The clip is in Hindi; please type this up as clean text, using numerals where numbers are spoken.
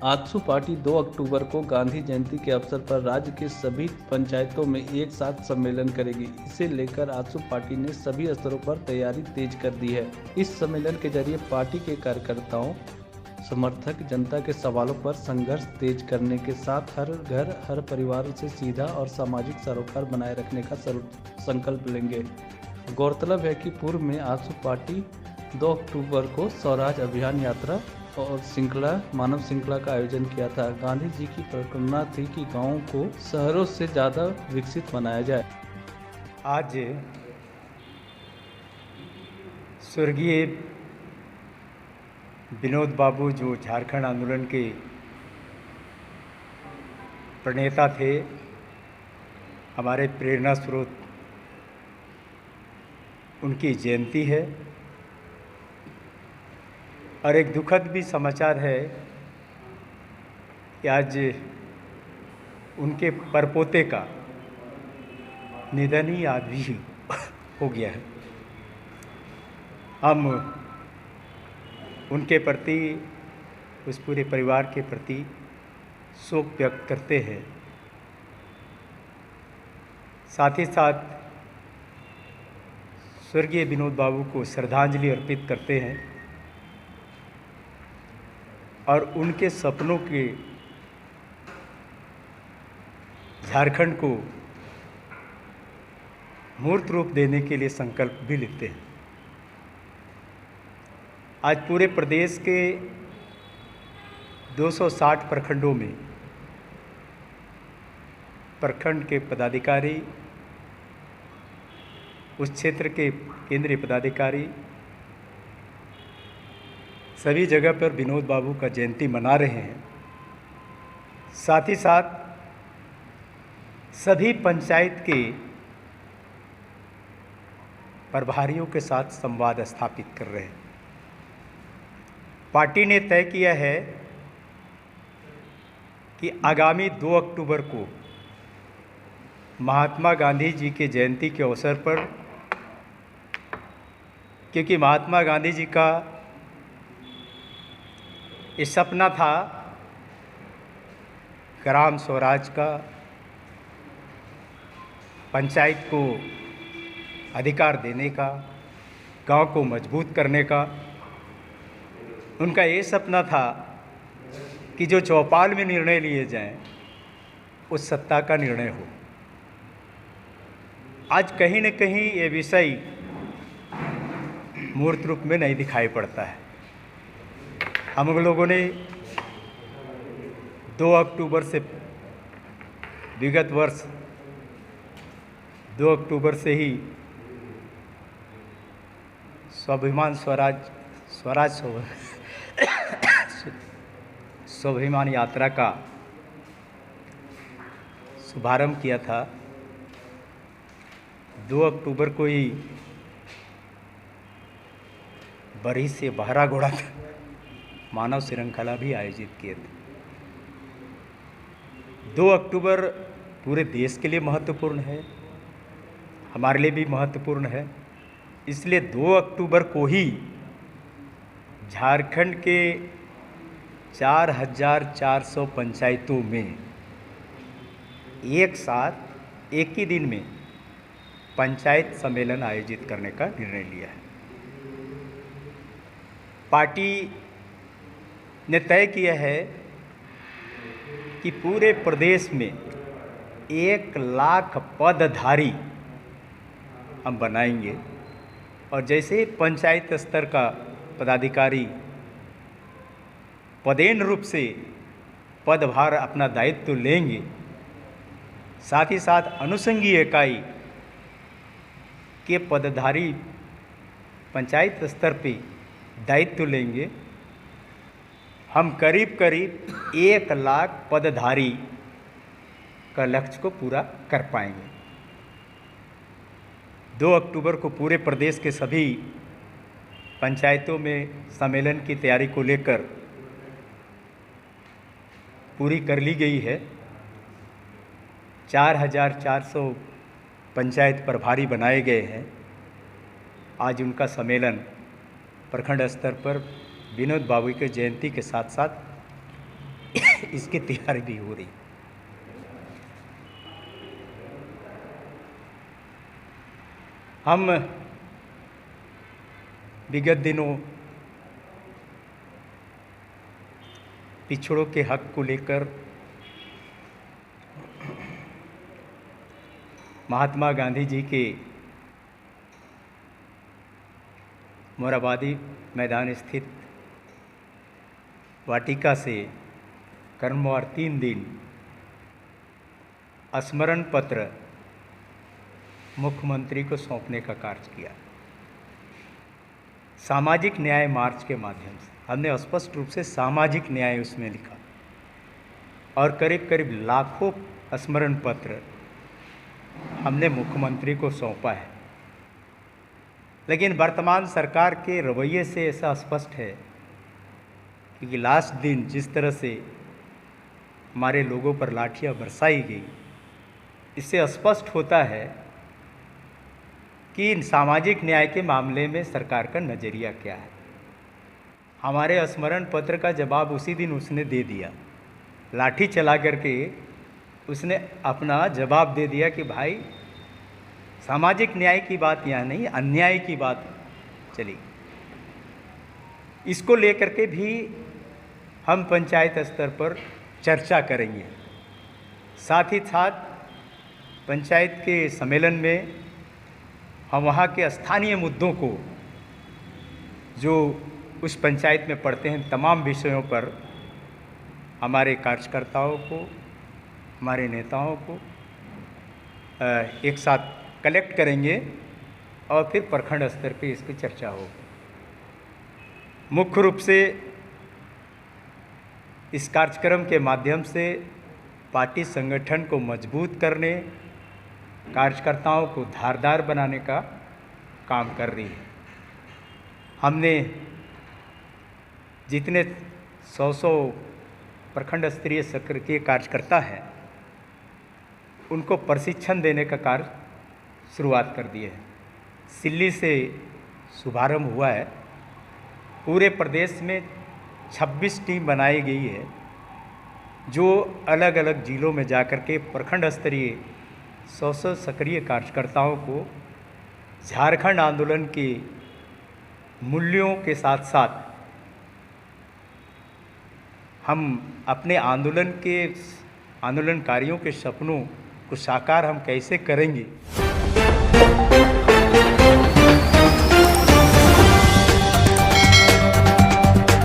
आजसू पार्टी 2 अक्टूबर को गांधी जयंती के अवसर पर राज्य के सभी पंचायतों में एक साथ सम्मेलन करेगी। इसे लेकर आजसू पार्टी ने सभी स्तरों पर तैयारी तेज कर दी है। इस सम्मेलन के जरिए पार्टी के कार्यकर्ताओं, समर्थक जनता के सवालों पर संघर्ष तेज करने के साथ हर घर हर परिवार से सीधा और सामाजिक सरोकार बनाए रखने का संकल्प लेंगे। गौरतलब है कि पूर्व में आजसू पार्टी 2 अक्टूबर को स्वराज अभियान यात्रा और मानव श्रृंखला का आयोजन किया था। गांधी जी की परिकल्पना थी कि गांवों को शहरों से ज़्यादा विकसित बनाया जाए। आज स्वर्गीय विनोद बाबू जो झारखंड आंदोलन के प्रणेता थे, हमारे प्रेरणा स्रोत, उनकी जयंती है। और एक दुखद भी समाचार है कि आज उनके परपोते का निधन ही आज भी हो गया है। हम उनके प्रति, उस पूरे परिवार के प्रति शोक व्यक्त करते हैं। साथ ही साथ स्वर्गीय विनोद बाबू को श्रद्धांजलि अर्पित करते हैं और उनके सपनों के झारखंड को मूर्त रूप देने के लिए संकल्प भी लेते हैं। आज पूरे प्रदेश के 260 प्रखंडों में प्रखंड के पदाधिकारी, उस क्षेत्र के केंद्रीय पदाधिकारी सभी जगह पर विनोद बाबू का जयंती मना रहे हैं। साथ ही साथ सभी पंचायत के प्रभारियों के साथ संवाद स्थापित कर रहे हैं। पार्टी ने तय किया है कि आगामी 2 अक्टूबर को महात्मा गांधी जी के जयंती के अवसर पर, क्योंकि महात्मा गांधी जी का ये सपना था ग्राम स्वराज का, पंचायत को अधिकार देने का, गांव को मजबूत करने का। उनका ये सपना था कि जो चौपाल में निर्णय लिए जाएं, उस सत्ता का निर्णय हो। आज कहीं न कहीं ये विषय मूर्त रूप में नहीं दिखाई पड़ता है। हम लोगों ने 2 अक्टूबर से, विगत वर्ष 2 अक्टूबर से ही स्वाभिमान स्वाभिमान यात्रा का शुभारंभ किया था। 2 अक्टूबर को ही बरही से बहरा घोड़ा मानव श्रृंखला भी आयोजित किए थे। 2 अक्टूबर पूरे देश के लिए महत्वपूर्ण है, हमारे लिए भी महत्वपूर्ण है। इसलिए 2 अक्टूबर को ही झारखंड के 4400 पंचायतों में एक साथ एक ही दिन में पंचायत सम्मेलन आयोजित करने का निर्णय लिया है। पार्टी ने तय किया है कि पूरे प्रदेश में 1 लाख पदधारी हम बनाएंगे और जैसे पंचायत स्तर का पदाधिकारी पदेन रूप से पदभार अपना दायित्व लेंगे, साथ ही साथ अनुषंगीय इकाई के पदधारी पंचायत स्तर पे दायित्व लेंगे, हम करीब करीब 1 लाख पदधारी का लक्ष्य को पूरा कर पाएंगे। 2 अक्टूबर को पूरे प्रदेश के सभी पंचायतों में सम्मेलन की तैयारी को लेकर पूरी कर ली गई है। 4400 पंचायत प्रभारी बनाए गए हैं। आज उनका सम्मेलन प्रखंड स्तर पर विनोद बाबू के जयंती के साथ साथ इसकी तैयारी भी हो रही। हम विगत दिनों पिछड़ों के हक को लेकर महात्मा गांधी जी के मोराबादी मैदान स्थित वाटिका से क्रमवार 3 दिन स्मरण पत्र मुख्यमंत्री को सौंपने का कार्य किया। सामाजिक न्याय मार्च के माध्यम से हमने स्पष्ट रूप से सामाजिक न्याय उसमें लिखा और करीब करीब लाखों स्मरण पत्र हमने मुख्यमंत्री को सौंपा है। लेकिन वर्तमान सरकार के रवैये से ऐसा स्पष्ट है कि लास्ट दिन जिस तरह से हमारे लोगों पर लाठियां बरसाई गई, इससे स्पष्ट होता है कि सामाजिक न्याय के मामले में सरकार का नज़रिया क्या है। हमारे स्मरण पत्र का जवाब उसी दिन उसने दे दिया, लाठी चला करके उसने अपना जवाब दे दिया कि भाई सामाजिक न्याय की बात यहाँ नहीं, अन्याय की बात चली। इसको लेकर के भी हम पंचायत स्तर पर चर्चा करेंगे। साथ ही साथ पंचायत के सम्मेलन में हम वहाँ के स्थानीय मुद्दों को जो उस पंचायत में पड़ते हैं तमाम विषयों पर हमारे कार्यकर्ताओं को, हमारे नेताओं को एक साथ कलेक्ट करेंगे और फिर प्रखंड स्तर पे इसकी चर्चा होगी। मुख्य रूप से इस कार्यक्रम के माध्यम से पार्टी संगठन को मजबूत करने, कार्यकर्ताओं को धारदार बनाने का काम कर रही है। हमने जितने 100 प्रखंड स्तरीय सक्रिय कार्यकर्ता हैं उनको प्रशिक्षण देने का कार्य शुरुआत कर दिए है। सिल्ली से शुभारंभ हुआ है। पूरे प्रदेश में 26 टीम बनाई गई है जो अलग अलग जिलों में जाकर के प्रखंड स्तरीय 100 सक्रिय कार्यकर्ताओं को झारखंड आंदोलन के मूल्यों के साथ साथ हम अपने आंदोलनकारियों के सपनों को साकार हम कैसे करेंगे।